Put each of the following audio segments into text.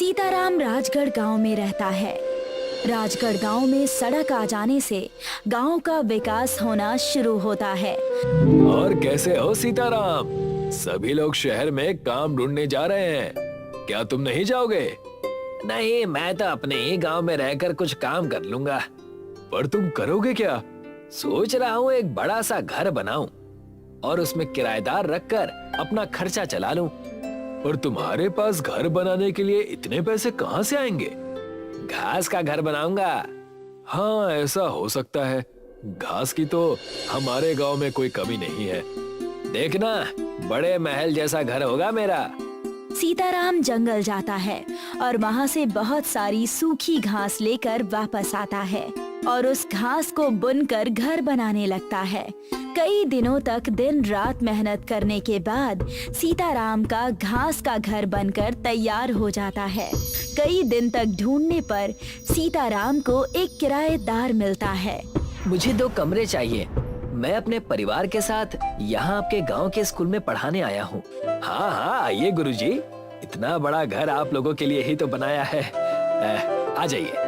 सीताराम राजगढ़ गांव में रहता है। राजगढ़ गांव में सड़क आ जाने से गांव का विकास होना शुरू होता है। और कैसे हो सीताराम? सभी लोग शहर में काम ढूंढने जा रहे हैं, क्या तुम नहीं जाओगे? नहीं, मैं तो अपने ही गांव में रहकर कुछ काम कर लूंगा। पर तुम करोगे क्या? सोच रहा हूँ एक बड़ा सा घर बनाऊं और उसमें किराएदार रखकर अपना खर्चा चला लूं। पर तुम्हारे पास घर बनाने के लिए इतने पैसे कहाँ से आएंगे? घास का घर बनाऊंगा। हाँ, ऐसा हो सकता है। घास की तो हमारे गांव में कोई कमी नहीं है। देखना, बड़े महल जैसा घर होगा मेरा। सीताराम जंगल जाता है और वहाँ से बहुत सारी सूखी घास लेकर वापस आता है और उस घास को बुनकर घर बनाने लगता है। कई दिनों तक दिन रात मेहनत करने के बाद सीताराम का घास का घर बनकर तैयार हो जाता है। कई दिन तक ढूंढने पर सीताराम को एक किराएदार मिलता है। मुझे 2 कमरे चाहिए। मैं अपने परिवार के साथ यहाँ आपके गांव के स्कूल में पढ़ाने आया हूँ। हाँ हाँ, आइए गुरुजी। इतना बड़ा घर आप लोगों के लिए ही तो बनाया है। आ जाइए।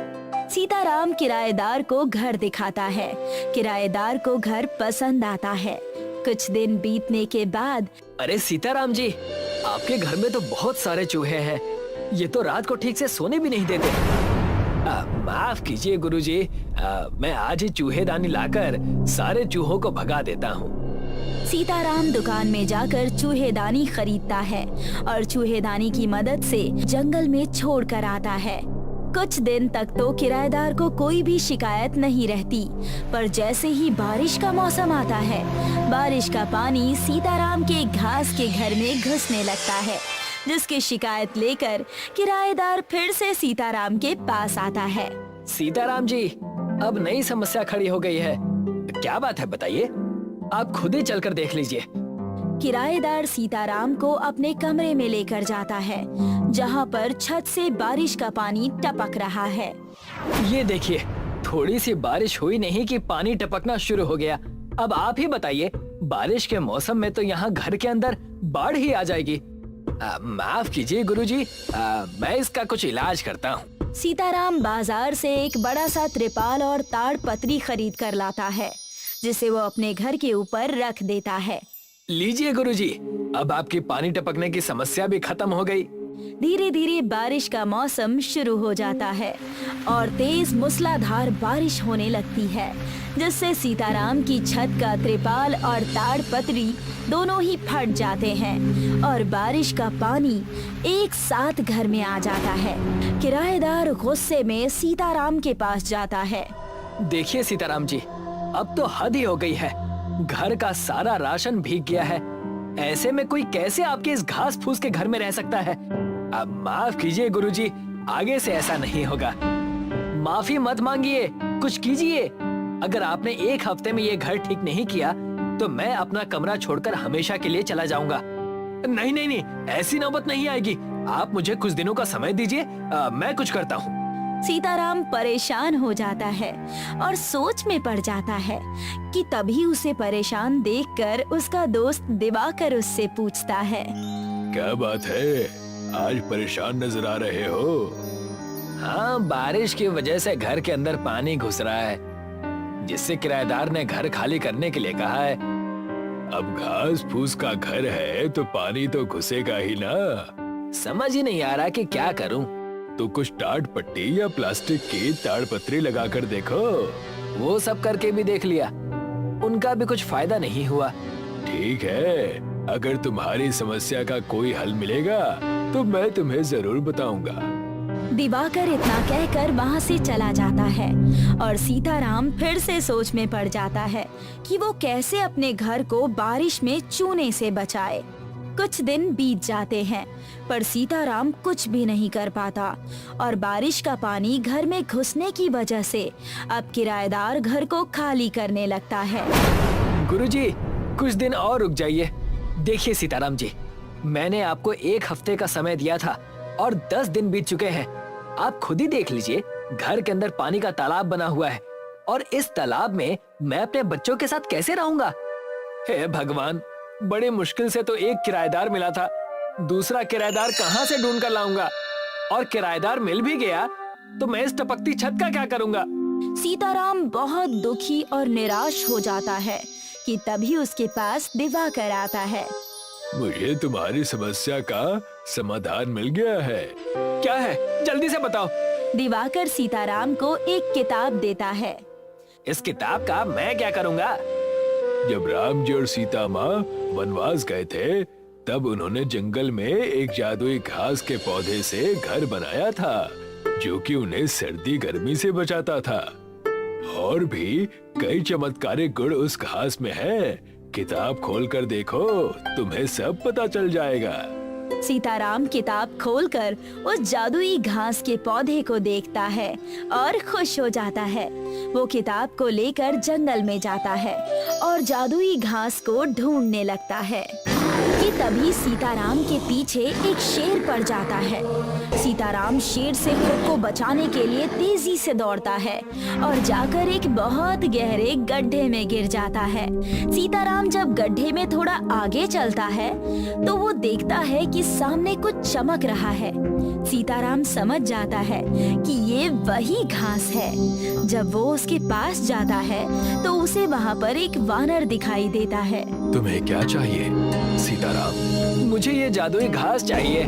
सीताराम किराएदार को घर दिखाता है। किराएदार को घर पसंद आता है। कुछ दिन बीतने के बाद, अरे सीताराम जी, आपके घर में तो बहुत सारे चूहे हैं। ये तो रात को ठीक से सोने भी नहीं देते। माफ कीजिए गुरुजी, मैं आज ही चूहेदानी लाकर सारे चूहों को भगा देता हूँ। सीताराम दुकान में जाकर चूहेदानी खरीदता है और चूहेदानी की मदद से जंगल में छोड़ कर आता है। कुछ दिन तक तो किराएदार को कोई भी शिकायत नहीं रहती, पर जैसे ही बारिश का मौसम आता है, बारिश का पानी सीताराम के घास के घर में घुसने लगता है, जिसकी शिकायत लेकर किराएदार फिर से सीताराम के पास आता है। सीताराम जी, अब नई समस्या खड़ी हो गई है। क्या बात है बताइए, आप खुद ही चलकर देख लीजिए। किराएदार सीताराम को अपने कमरे में लेकर जाता है, जहाँ पर छत से बारिश का पानी टपक रहा है। ये देखिए, थोड़ी सी बारिश हुई नहीं कि पानी टपकना शुरू हो गया। अब आप ही बताइए, बारिश के मौसम में तो यहाँ घर के अंदर बाढ़ ही आ जाएगी। माफ कीजिए गुरुजी, मैं इसका कुछ इलाज करता हूँ। सीताराम बाजार से एक बड़ा सा त्रिपाल और ताड़ पत्री खरीद कर लाता है, जिसे वो अपने घर के ऊपर रख देता है। लीजिए गुरुजी, अब आपकी पानी टपकने की समस्या भी खत्म हो गई। धीरे धीरे बारिश का मौसम शुरू हो जाता है और तेज मूसलाधार बारिश होने लगती है, जिससे सीताराम की छत का त्रिपाल और ताड़ पत्री दोनों ही फट जाते हैं और बारिश का पानी एक साथ घर में आ जाता है। किराएदार गुस्से में सीताराम के पास जाता है। देखिए सीताराम जी, अब तो हद ही हो गई है। घर का सारा राशन भीग गया है। ऐसे में कोई कैसे आपके इस घास फूस के घर में रह सकता है? अब माफ कीजिए गुरुजी, आगे से ऐसा नहीं होगा। माफी मत मांगिए, कुछ कीजिए। अगर आपने 1 हफ्ते में ये घर ठीक नहीं किया तो मैं अपना कमरा छोड़कर हमेशा के लिए चला जाऊंगा। नहीं नहीं नहीं, ऐसी नौबत नहीं आएगी। आप मुझे कुछ दिनों का समय दीजिए, मैं कुछ करता हूँ। सीताराम परेशान हो जाता है और सोच में पड़ जाता है कि तभी उसे परेशान देखकर उसका दोस्त दिवाकर उससे पूछता है, क्या बात है, आज परेशान नजर आ रहे हो? हाँ, बारिश की वजह से घर के अंदर पानी घुस रहा है, जिससे किराएदार ने घर खाली करने के लिए कहा है। अब घास फूस का घर है तो पानी तो घुसेगा ही ना। समझ ही नहीं आ रहा कि क्या करूं। तो कुछ टाट पट्टी या प्लास्टिक की ताड़पत्री लगाकर देखो। वो सब करके भी देख लिया, उनका भी कुछ फायदा नहीं हुआ। ठीक है, अगर तुम्हारी समस्या का कोई हल मिलेगा तो मैं तुम्हें जरूर बताऊंगा। दिवाकर इतना कहकर वहाँ से चला जाता है और सीताराम फिर से सोच में पड़ जाता है कि वो कैसे अपने घर को बारिश में चूने से बचाए। कुछ दिन बीत जाते हैं, पर सीताराम कुछ भी नहीं कर पाता और बारिश का पानी घर में घुसने की वजह से अब किराएदार घर को खाली करने लगता है। गुरुजी, कुछ दिन और रुक जाइए। देखिए सीताराम जी, मैंने आपको 1 हफ्ते का समय दिया था और 10 दिन बीत चुके हैं। आप खुद ही देख लीजिए, घर के अंदर पानी का तालाब बना हुआ है और इस तालाब में मैं अपने बच्चों के साथ कैसे रहूंगा? हे भगवान, बड़ी मुश्किल से तो एक किराएदार मिला था, दूसरा किराएदार कहाँ से ढूंढ कर लाऊंगा? और किराएदार मिल भी गया तो मैं इस टपकती छत का क्या करूँगा? सीताराम बहुत दुखी और निराश हो जाता है कि तभी उसके पास दिवाकर आता है। मुझे तुम्हारी समस्या का समाधान मिल गया है। क्या है? जल्दी से बताओ। दिवाकर सीताराम को एक किताब देता है। इस किताब का मैं क्या करूँगा? जब राम जी और सीता माँ वनवास गए थे तब उन्होंने जंगल में एक जादुई घास के पौधे से घर बनाया था जो कि उन्हें सर्दी गर्मी से बचाता था। और भी कई चमत्कारिक गुण उस घास में हैं। किताब खोलकर देखो, तुम्हें सब पता चल जाएगा। सीताराम किताब खोलकर उस जादुई घास के पौधे को देखता है और खुश हो जाता है। वो किताब को लेकर जंगल में जाता है और जादुई घास को ढूंढने लगता है कि तभी सीताराम के पीछे एक शेर पड़ जाता है। सीताराम शेर से खुद को बचाने के लिए तेजी से दौड़ता है और जाकर एक बहुत गहरे गड्ढे में गिर जाता है। सीताराम जब गड्ढे में थोड़ा आगे चलता है तो वो देखता है कि सामने कुछ चमक रहा है। सीताराम समझ जाता है कि ये वही घास है। जब वो उसके पास जाता है तो उसे वहाँ पर एक वानर दिखाई देता है। तुम्हें क्या चाहिए सीताराम? मुझे ये जादुई घास चाहिए।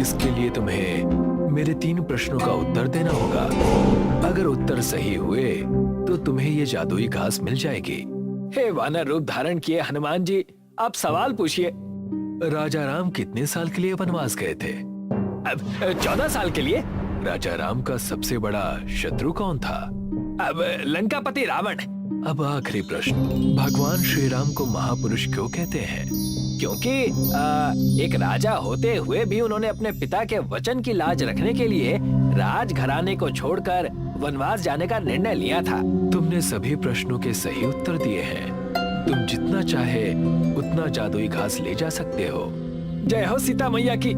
इसके लिए तुम्हें मेरे 3 प्रश्नों का उत्तर देना होगा। अगर उत्तर सही हुए तो तुम्हें ये जादुई घास मिल जाएगी। हे वानर रूप धारण किए हनुमान जी, आप सवाल पूछिए। राजा राम कितने साल के लिए वनवास गए थे? अब 14 साल के लिए। राजा राम का सबसे बड़ा शत्रु कौन था? अब लंकापति रावण। अब आखिरी प्रश्न, भगवान श्री राम को महापुरुष क्यों कहते हैं? क्योंकि एक राजा होते हुए भी उन्होंने अपने पिता के वचन की लाज रखने के लिए राजघराने को छोड़कर वनवास जाने का निर्णय लिया था। तुमने सभी प्रश्नों के सही उत्तर दिए हैं। तुम जितना चाहे उतना जादुई घास ले जा सकते हो। जय हो सीता मैया की,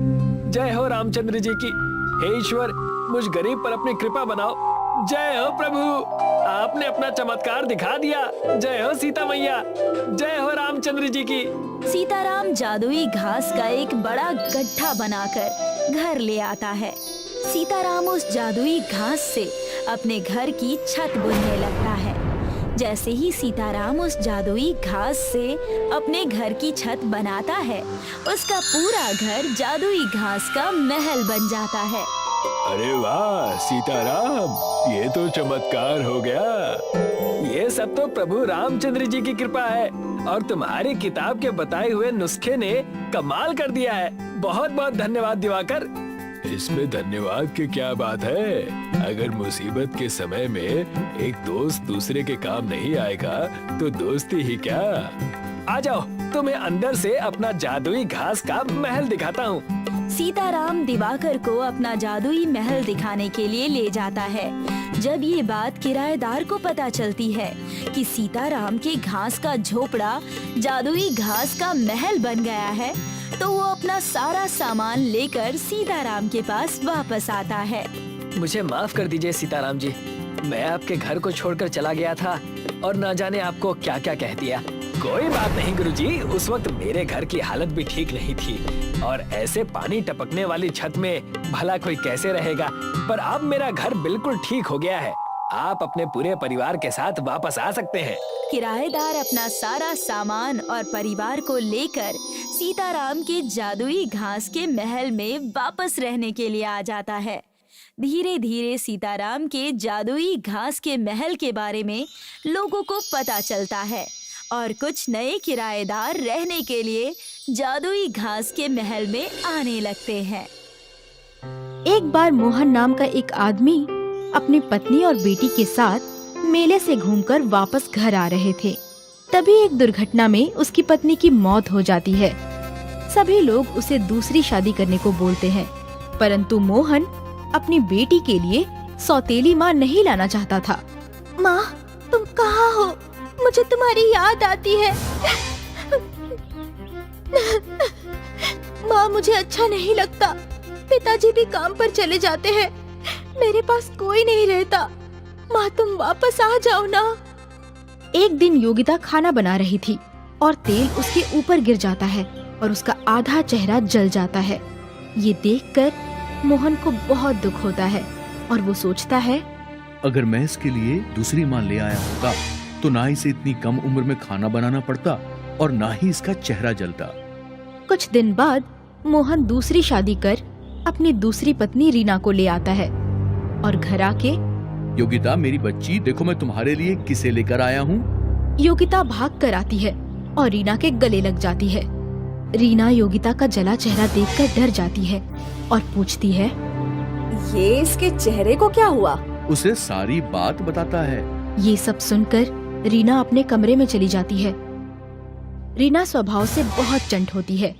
जय हो रामचंद्र जी की। हे ईश्वर, मुझ गरीब पर अपनी कृपा बनाओ। जय हो प्रभु, आपने अपना चमत्कार दिखा दिया। जय हो सीता मैया, जय हो रामचंद्र जी की। सीताराम जादुई घास का एक बड़ा गड्ढा बनाकर घर ले आता है। सीताराम उस जादुई घास से अपने घर की छत बुनने लगता है। जैसे ही सीताराम उस जादुई घास से अपने घर की छत बनाता है, उसका पूरा घर जादुई घास का महल बन जाता है। अरे वाह सीताराम, ये तो चमत्कार हो गया। ये सब तो प्रभु रामचंद्र जी की कृपा है और तुम्हारी किताब के बताए हुए नुस्खे ने कमाल कर दिया है। बहुत बहुत धन्यवाद दिवाकर। इसमें धन्यवाद की क्या बात है? अगर मुसीबत के समय में एक दोस्त दूसरे के काम नहीं आएगा तो दोस्ती ही क्या। आ जाओ, तुम्हें अंदर से अपना जादुई घास का महल दिखाता हूँ। सीताराम दिवाकर को अपना जादुई महल दिखाने के लिए ले जाता है। जब ये बात किराएदार को पता चलती है कि सीताराम के घास का झोपड़ा जादुई घास का महल बन गया है, तो वो अपना सारा सामान लेकर सीताराम के पास वापस आता है। मुझे माफ कर दीजिए सीताराम जी, मैं आपके घर को छोड़कर चला गया था और ना जाने आपको क्या क्या कह दिया। कोई बात नहीं गुरुजी, उस वक्त मेरे घर की हालत भी ठीक नहीं थी और ऐसे पानी टपकने वाली छत में भला कोई कैसे रहेगा। पर अब मेरा घर बिल्कुल ठीक हो गया है। आप अपने पूरे परिवार के साथ वापस आ सकते हैं। किराएदार अपना सारा सामान और परिवार को लेकर सीताराम के जादुई घास के महल में वापस रहने के लिए आ जाता है। धीरे धीरे सीताराम के जादुई घास के महल के बारे में लोगों को पता चलता है और कुछ नए किराएदार रहने के लिए जादुई घास के महल में आने लगते हैं। एक बार मोहन नाम का एक आदमी अपनी पत्नी और बेटी के साथ मेले से घूमकर वापस घर आ रहे थे। तभी एक दुर्घटना में उसकी पत्नी की मौत हो जाती है। सभी लोग उसे दूसरी शादी करने को बोलते हैं, परंतु मोहन अपनी बेटी के लिए सौतेली माँ नहीं लाना चाहता था। माँ, तुम कहाँ हो? मुझे तुम्हारी याद आती है। माँ, मुझे अच्छा नहीं लगता। पिताजी भी काम पर चले जाते हैं, मेरे पास कोई नहीं रहता। माँ, तुम वापस आ जाओ ना। एक दिन योगिता खाना बना रही थी और तेल उसके ऊपर गिर जाता है और उसका आधा चेहरा जल जाता है। ये देखकर मोहन को बहुत दुख होता है और वो सोचता है, अगर मैं इसके लिए दूसरी माँ ले आया होता तो ना इसे इतनी कम उम्र में खाना बनाना पड़ता और ना ही इसका चेहरा जलता। कुछ दिन बाद मोहन दूसरी शादी कर अपनी दूसरी पत्नी रीना को ले आता है और घर आके, योगिता मेरी बच्ची, देखो मैं तुम्हारे लिए किसे लेकर आया हूँ। योगिता भाग कर आती है और रीना के गले लग जाती है। रीना योगिता का जला चेहरा देखकर डर जाती है और पूछती है, ये इसके चेहरे को क्या हुआ? उसे सारी बात बताता है। ये सब सुनकर रीना अपने कमरे में चली जाती है। रीना स्वभाव से बहुत चंट होती है।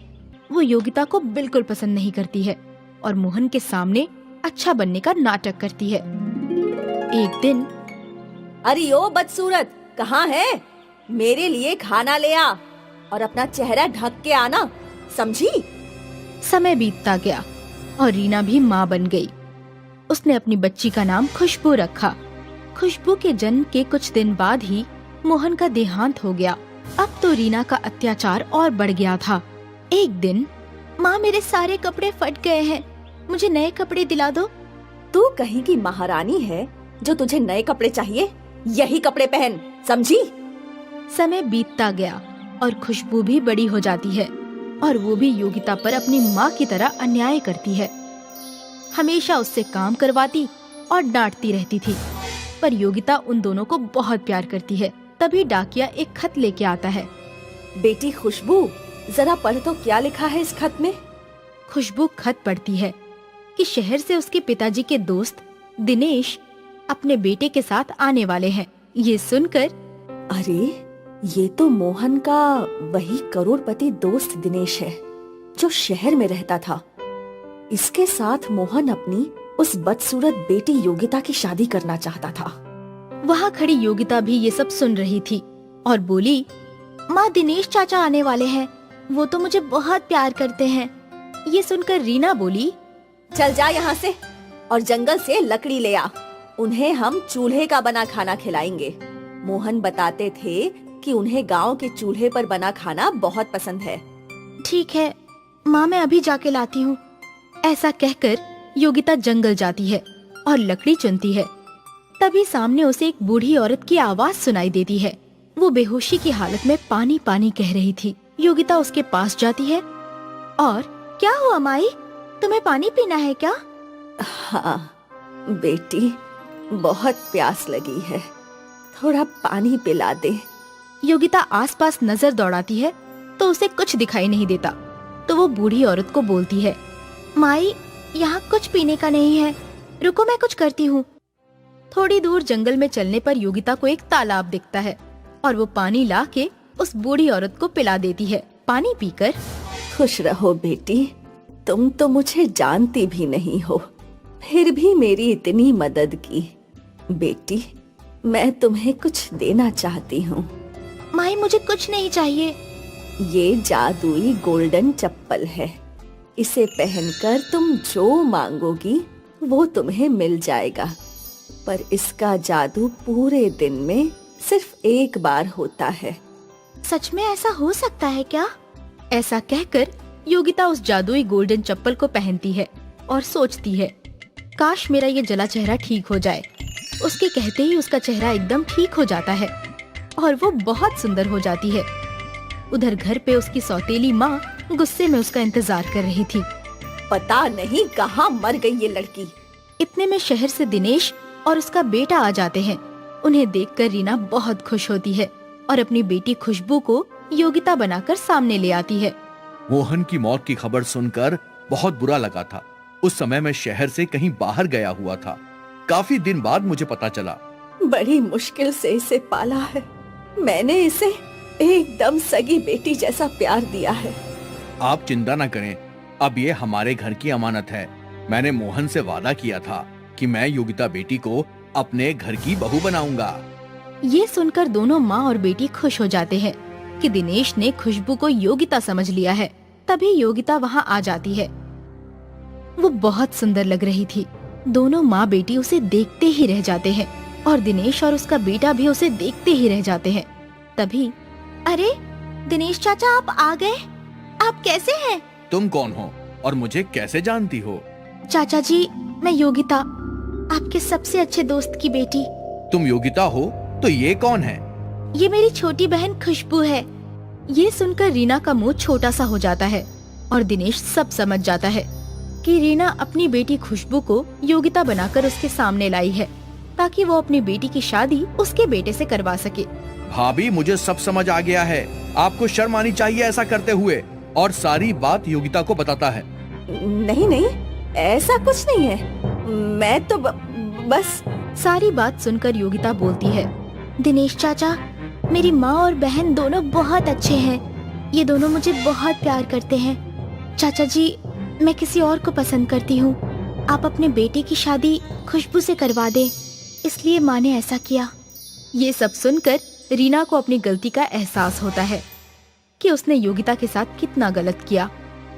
वो योगिता को बिल्कुल पसंद नहीं करती है और मोहन के सामने अच्छा बनने का नाटक करती है। एक दिन, अरे ओ बदसूरत, कहाँ है? मेरे लिए खाना ले आ और अपना चेहरा ढक के आना, समझी? समय बीतता गया और रीना भी माँ बन गई। उसने अपनी बच्ची का नाम खुशबू रखा। खुशबू के जन्म के कुछ दिन बाद ही मोहन का देहांत हो गया। अब तो रीना का अत्याचार और बढ़ गया था। एक दिन, माँ मेरे सारे कपड़े फट गए हैं, मुझे नए कपड़े दिला दो। तू कहीं की महारानी है जो तुझे नए कपड़े चाहिए? यही कपड़े पहन, समझी? समय बीतता गया और खुशबू भी बड़ी हो जाती है और वो भी योगिता पर अपनी माँ की तरह अन्याय करती है। हमेशा उससे काम करवाती और डांटती रहती थी, पर योगिता उन दोनों को बहुत प्यार करती है। तभी डाकिया एक खत लेके आता है। बेटी खुशबू, जरा पढ़ तो क्या लिखा है इस खत में? खुशबू खत पढ़ती है कि शहर से उसके पिताजी के दोस्त दिनेश अपने बेटे के साथ आने वाले हैं। ये सुनकर, अरे ये तो मोहन का वही करोड़पति दोस्त दिनेश है जो शहर में रहता था। इसके साथ मोहन अपनी उस बदसूरत बेटी योगिता की शादी करना चाहता था। वहाँ खड़ी योगिता भी ये सब सुन रही थी और बोली, माँ दिनेश चाचा आने वाले हैं, वो तो मुझे बहुत प्यार करते हैं। ये सुनकर रीना बोली, चल जा यहाँ से और जंगल से लकड़ी ले आ, उन्हें हम चूल्हे का बना खाना खिलाएंगे। मोहन बताते थे कि उन्हें गांव के चूल्हे पर बना खाना बहुत पसंद है। ठीक है माँ, मैं अभी जाके लाती हूँ। ऐसा कहकर योगिता जंगल जाती है और लकड़ी चुनती है। तभी सामने उसे एक बूढ़ी औरत की आवाज सुनाई देती है। वो बेहोशी की हालत में पानी पानी कह रही थी। योगिता उसके पास जाती है और, क्या हुआ माई, तुम्हें पानी पीना है क्या? हाँ बेटी, बहुत प्यास लगी है, थोड़ा पानी पिला दे। योगिता आसपास नजर दौड़ाती है तो उसे कुछ दिखाई नहीं देता। तो वो बूढ़ी औरत को बोलती है, माई यहाँ कुछ पीने का नहीं है, रुको मैं कुछ करती हूँ। थोड़ी दूर जंगल में चलने पर योगिता को एक तालाब दिखता है और वो पानी ला के उस बूढ़ी औरत को पिला देती है। पानी पीकर, खुश रहो बेटी, तुम तो मुझे जानती भी नहीं हो, फिर भी मेरी इतनी मदद की। बेटी, मैं तुम्हें कुछ देना चाहती हूँ। माई मुझे कुछ नहीं चाहिए। ये जादुई गोल्डन चप्पल है, इसे पहनकर तुम जो मांगोगी वो तुम्हें मिल जाएगा, पर इसका जादू पूरे दिन में सिर्फ एक बार होता है। सच में ऐसा हो सकता है क्या? ऐसा कहकर योगिता उस जादुई गोल्डन चप्पल को पहनती है और सोचती है, काश मेरा ये जला चेहरा ठीक हो जाए। उसके कहते ही उसका चेहरा एकदम ठीक हो जाता है और वो बहुत सुंदर हो जाती है। उधर घर पे उसकी सौतेली माँ गुस्से में उसका इंतजार कर रही थी। पता नहीं कहाँ मर गई ये लड़की। इतने में शहर से दिनेश और उसका बेटा आ जाते हैं। उन्हें देखकर रीना बहुत खुश होती है और अपनी बेटी खुशबू को योगिता बनाकर सामने ले आती है। मोहन की मौत की खबर सुनकर बहुत बुरा लगा था। उस समय मैं शहर से कहीं बाहर गया हुआ था। काफी दिन बाद मुझे पता चला। बड़ी मुश्किल से इसे पाला है, मैंने इसे एकदम सगी बेटी जैसा प्यार दिया है। आप चिंता न करें, अब ये हमारे घर की अमानत है। मैंने मोहन से वादा किया था कि मैं योगिता बेटी को अपने घर की बहू बनाऊंगा। ये सुनकर दोनों माँ और बेटी खुश हो जाते हैं कि दिनेश ने खुशबू को योगिता समझ लिया है। तभी योगिता वहाँ आ जाती है। वो बहुत सुंदर लग रही थी। दोनों माँ बेटी उसे देखते ही रह जाते हैं और दिनेश और उसका बेटा भी उसे देखते ही रह जाते हैं। तभी, अरे दिनेश चाचा, आप आ गए, आप कैसे हैं? तुम कौन हो और मुझे कैसे जानती हो? चाचा जी, मैं योगिता, आपके सबसे अच्छे दोस्त की बेटी। तुम योगिता हो तो ये कौन है? ये मेरी छोटी बहन खुशबू है। ये सुनकर रीना का मुंह छोटा सा हो जाता है और दिनेश सब समझ जाता है कि रीना अपनी बेटी खुशबू को योगिता बनाकर उसके सामने लाई है ताकि वो अपनी बेटी की शादी उसके बेटे से करवा सके। भाभी, मुझे सब समझ आ गया है। आपको शर्म आनी चाहिए ऐसा करते हुए। और सारी बात योगिता को बताता है। नहीं नहीं, ऐसा कुछ नहीं है। मैं तो बस। सारी बात सुनकर योगिता बोलती है, दिनेश चाचा, मेरी माँ और बहन दोनों बहुत अच्छे हैं। ये दोनों मुझे बहुत प्यार करते हैं। चाचा जी, मैं किसी और को पसंद करती हूँ। आप अपने बेटे की शादी खुशबू से करवा दें, इसलिए माँ ने ऐसा किया। ये सब सुनकर रीना को अपनी गलती का एहसास होता है कि उसने योगिता के साथ कितना गलत किया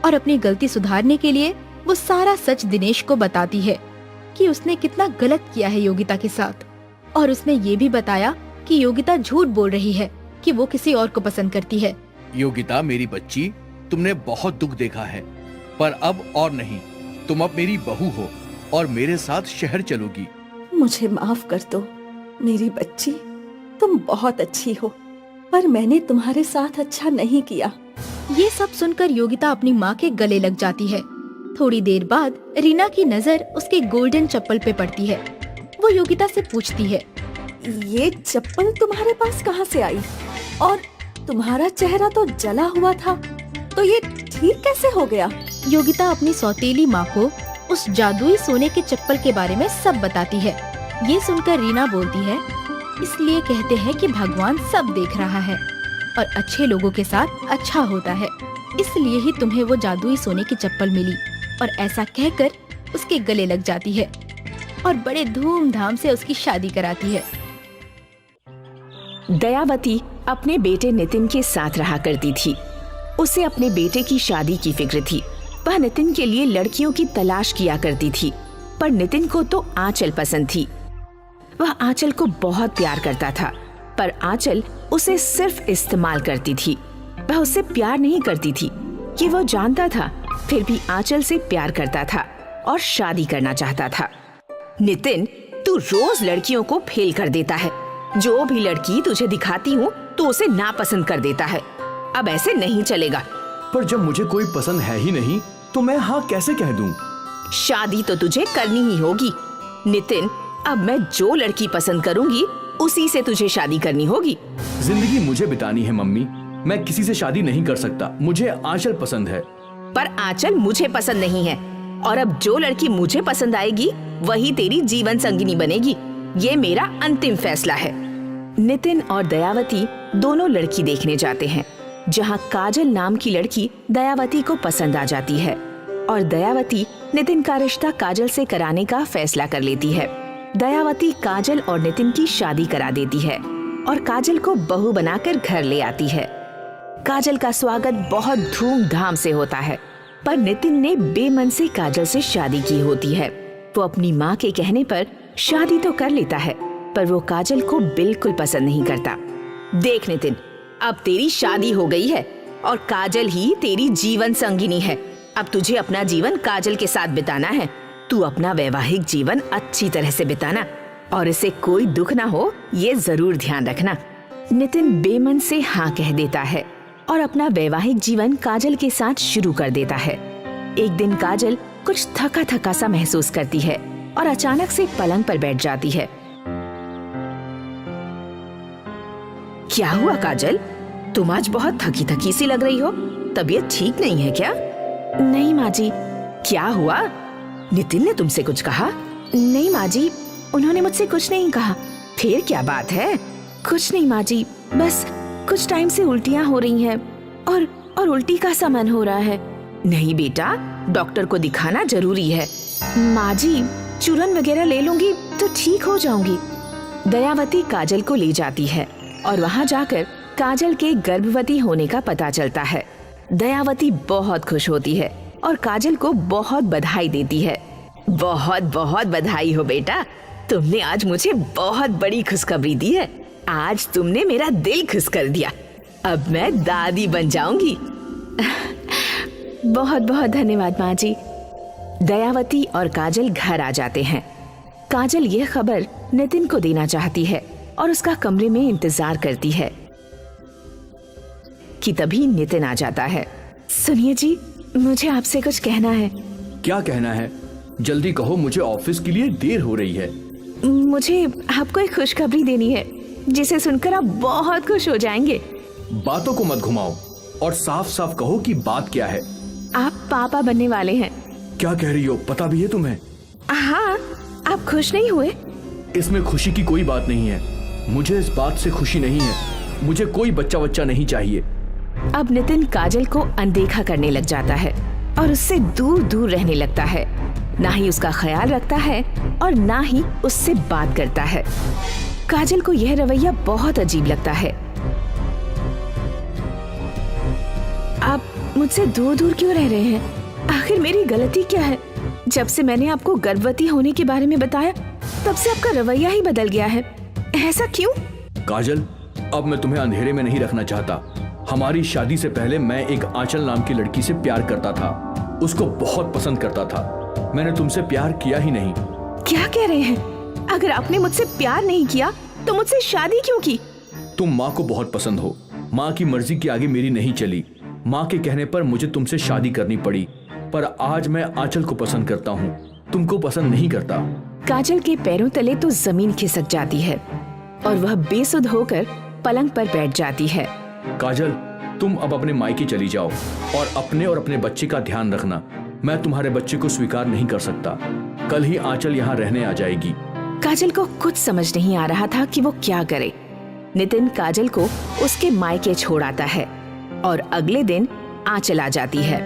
और अपनी गलती सुधारने के लिए वो सारा सच दिनेश को बताती है कि उसने कितना गलत किया है योगिता के साथ। और उसने ये भी बताया कि योगिता झूठ बोल रही है कि वो किसी और को पसंद करती है। योगिता मेरी बच्ची, तुमने बहुत दुख देखा है, पर अब और नहीं। तुम अब मेरी बहू हो और मेरे साथ शहर चलोगी। मुझे माफ कर दो मेरी बच्ची, तुम बहुत अच्छी हो, पर मैंने तुम्हारे साथ अच्छा नहीं किया। ये सब सुनकर योगिता अपनी माँ के गले लग जाती है। थोड़ी देर बाद रीना की नजर उसके गोल्डन चप्पल पे पड़ती है। वो योगिता से पूछती है, ये चप्पल तुम्हारे पास कहाँ से आई? और तुम्हारा चेहरा तो जला हुआ था, तो ये ठीक कैसे हो गया? योगिता अपनी सौतेली माँ को उस जादुई सोने के चप्पल के बारे में सब बताती है। ये सुनकर रीना बोलती है, इसलिए कहते हैं कि भगवान सब देख रहा है और अच्छे लोगों के साथ अच्छा होता है, इसलिए ही तुम्हें वो जादुई सोने की चप्पल मिली। और ऐसा कहकर उसके गले लग जाती है और बड़े धूमधाम से उसकी शादी कराती है। दयावती अपने बेटे नितिन के साथ रहा करती थी। उसे अपने बेटे की शादी की फिक्र थी। वह नितिन के लिए लड़कियों की तलाश किया करती थी, पर नितिन को तो आंचल पसंद थी। वह आंचल को बहुत प्यार करता था, पर आंचल उसे सिर्फ इस्तेमाल करती थी। वह उससे प्यार नहीं करती थी, ये वो जानता था, फिर भी आंचल से प्यार करता था और शादी करना चाहता था। नितिन, तू रोज लड़कियों को फेल कर देता है। जो भी लड़की तुझे दिखाती हूँ तो उसे नापसंद कर देता है। अब ऐसे नहीं चलेगा। पर जब मुझे कोई पसंद है ही नहीं तो मैं हाँ कैसे कह दूं? शादी तो तुझे करनी ही होगी नितिन। अब मैं जो लड़की पसंद करूंगी उसी से तुझे शादी करनी होगी। जिंदगी मुझे बितानी है मम्मी, मैं किसी से शादी नहीं कर सकता। मुझे आंचल पसंद है। पर आंचल मुझे पसंद नहीं है, और अब जो लड़की मुझे पसंद आएगी वही तेरी जीवन संगिनी बनेगी। ये मेरा अंतिम फैसला है। नितिन और दयावती दोनों लड़की देखने जाते हैं, जहाँ काजल नाम की लड़की दयावती को पसंद आ जाती है और दयावती नितिन का रिश्ता काजल से कराने का फैसला कर लेती है। दयावती काजल और नितिन की शादी करा देती है और काजल को बहू बनाकर घर ले आती है। काजल का स्वागत बहुत धूमधाम से होता है, पर नितिन ने बेमन से काजल से शादी की होती है। वो अपनी माँ के कहने पर शादी तो कर लेता है, पर वो काजल को बिल्कुल पसंद नहीं करता। देख नितिन, अब तेरी शादी हो गई है और काजल ही तेरी जीवन संगिनी है। अब तुझे अपना जीवन काजल के साथ बिताना है। तू अपना वैवाहिक जीवन अच्छी तरह से बिताना और इसे कोई दुख ना हो, ये जरूर ध्यान रखना। नितिन बेमन से हाँ कह देता है और अपना वैवाहिक जीवन काजल के साथ शुरू कर देता है। एक दिन काजल कुछ थका थका सा महसूस करती है और अचानक से पलंग पर बैठ जाती है। क्या हुआ काजल? तुम आज बहुत थकी थकी सी लग रही हो। तबीयत ठीक नहीं है क्या? नहीं माँ जी। क्या हुआ? नितिन ने तुमसे कुछ कहा? नहीं माँ जी, उन्होंने मुझसे कुछ नहीं कहा। फिर क्या बात है? कुछ नहीं माँ जी, बस कुछ टाइम से उल्टियाँ हो रही हैं और उल्टी का सा मन हो रहा है। नहीं बेटा, डॉक्टर को दिखाना जरूरी है। माँ जी, चूरन वगैरह ले लूंगी तो ठीक हो जाऊंगी। दयावती काजल को ले जाती है और वहाँ जाकर काजल के गर्भवती होने का पता चलता है। दयावती बहुत खुश होती है और काजल को बहुत बधाई देती है। बहुत बहुत बधाई हो बेटा, तुमने आज मुझे बहुत बड़ी खुशखबरी दी है। आज तुमने मेरा दिल खुश कर दिया। अब मैं दादी बन जाऊंगी। बहुत बहुत धन्यवाद माँ जी। दयावती और काजल घर आ जाते हैं। काजल यह खबर नितिन को देना चाहती है और उसका कमरे में इंतजार करती है कि तभी नितिन आ जाता है। सुनिए जी, मुझे आपसे कुछ कहना है। क्या कहना है? जल्दी कहो, मुझे ऑफिस के लिए देर हो रही है। मुझे आपको एक खुशखबरी देनी है जिसे सुनकर आप बहुत खुश हो जाएंगे। बातों को मत घुमाओ और साफ साफ कहो कि बात क्या है। आप पापा बनने वाले हैं। क्या कह रही हो? पता भी है तुम्हें? हाँ, आप खुश नहीं हुए? इसमें खुशी की कोई बात नहीं है। मुझे इस बात से खुशी नहीं है। मुझे कोई बच्चा नहीं चाहिए। अब नितिन काजल को अनदेखा करने लग जाता है और उससे दूर दूर रहने लगता है। ना ही उसका ख्याल रखता है और ना ही उससे बात करता है। काजल को यह रवैया बहुत अजीब लगता है। आप मुझसे दूर दूर क्यों रह रहे हैं? आखिर मेरी गलती क्या है? जब से मैंने आपको गर्भवती होने के बारे में बताया तब से आपका रवैया ही बदल गया है। ऐसा क्यों? काजल, अब मैं तुम्हें अंधेरे में नहीं रखना चाहता। हमारी शादी से पहले मैं एक आंचल नाम की लड़की से प्यार करता था। उसको बहुत पसंद करता था। मैंने तुमसे प्यार किया ही नहीं। क्या कह रहे हैं? अगर आपने मुझसे प्यार नहीं किया तो मुझसे शादी क्यों की? तुम माँ को बहुत पसंद हो। माँ की मर्जी के आगे मेरी नहीं चली। माँ के कहने पर मुझे तुमसे शादी करनी पड़ी, पर आज मैं आंचल को पसंद करता हूँ, तुमको पसंद नहीं करता। काजल के पैरों तले तो जमीन खिसक जाती है और वह बेसुध होकर पलंग पर बैठ जाती है। काजल, तुम अब अपने मायके चली जाओ और अपने बच्चे का ध्यान रखना। मैं तुम्हारे बच्चे को स्वीकार नहीं कर सकता। कल ही आंचल यहाँ रहने आ जाएगी। काजल को कुछ समझ नहीं आ रहा था कि वो क्या करे। नितिन काजल को उसके मायके छोड़ आता है और अगले दिन आंचल आ जाती है।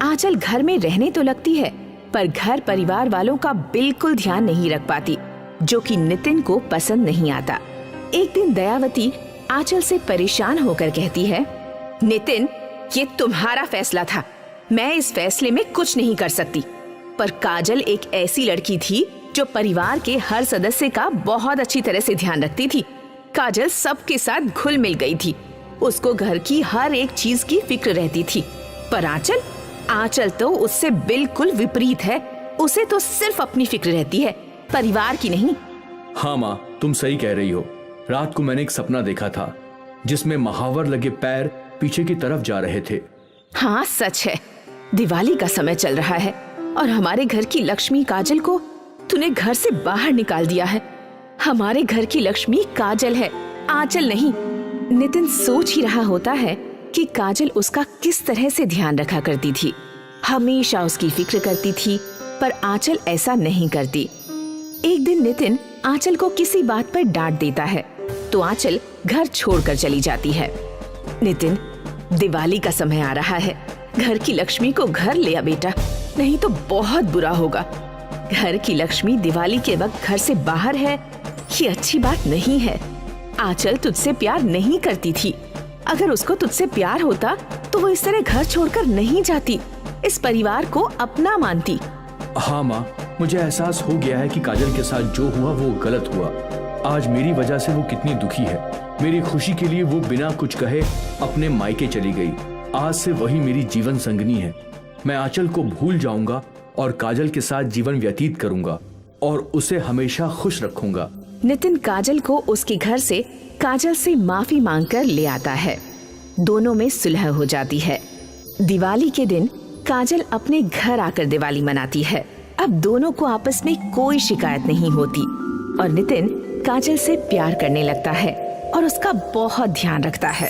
आंचल घर में रहने तो लगती है पर घर परिवार वालों का बिल्कुल ध्यान नहीं रख पाती, जो कि नितिन को पसंद नहीं आता। एक दिन दयावती आंचल से परेशान होकर कहती है, नितिन, ये तुम्हारा फैसला था। मैं इस फैसले में कुछ नहीं कर सकती। पर काजल एक ऐसी लड़की थी जो परिवार के हर सदस्य का बहुत अच्छी तरह से ध्यान रखती थी। काजल सबके साथ घुल मिल गई थी। उसको घर की हर एक चीज की फिक्र रहती थी। पर आंचल तो उससे बिल्कुल विपरीत है। उसे तो सिर्फ अपनी फिक्र रहती है, परिवार की नहीं। हाँ माँ, तुम सही कह रही हो। रात को मैंने एक सपना देखा था जिसमें महावर लगे पैर पीछे की तरफ जा रहे थे। हाँ, सच है। दिवाली का समय चल रहा है और हमारे घर की लक्ष्मी काजल को तूने घर से बाहर निकाल दिया है। हमारे घर की लक्ष्मी काजल है, आंचल नहीं। नितिन सोच ही रहा होता है कि काजल उसका किस तरह से ध्यान रखा करती थी। हमेशा उसकी फिक्र करती थी, पर आंचल ऐसा नहीं करती। एक दिन नितिन आंचल को किसी बात पर डांट देता है तो आंचल घर छोड़कर चली जाती है। नितिन, दिवाली का समय आ रहा है। घर की लक्ष्मी को घर ले आ बेटा, नहीं तो बहुत बुरा होगा। घर की लक्ष्मी दिवाली के वक्त घर से बाहर है, ये अच्छी बात नहीं है। आंचल तुझसे प्यार नहीं करती थी। अगर उसको तुझसे प्यार होता तो वो इस तरह घर छोड़कर नहीं जाती, इस परिवार को अपना मानती। हाँ माँ, मुझे एहसास हो गया है कि काजल के साथ जो हुआ वो गलत हुआ। आज मेरी वजह से वो कितनी दुखी है। मेरी खुशी के लिए वो बिना कुछ कहे अपने मायके चली गई। आज से वही मेरी जीवन संगनी है। मैं आंचल को भूल जाऊंगा और काजल के साथ जीवन व्यतीत करूंगा और उसे हमेशा खुश रखूंगा। नितिन काजल को उसके घर से काजल से माफी मांगकर ले आता है। दोनों में सुलह हो जाती है। दिवाली के दिन काजल अपने घर आकर दिवाली मनाती है। अब दोनों को आपस में कोई शिकायत नहीं होती और नितिन काजल से प्यार करने लगता है और उसका बहुत ध्यान रखता है।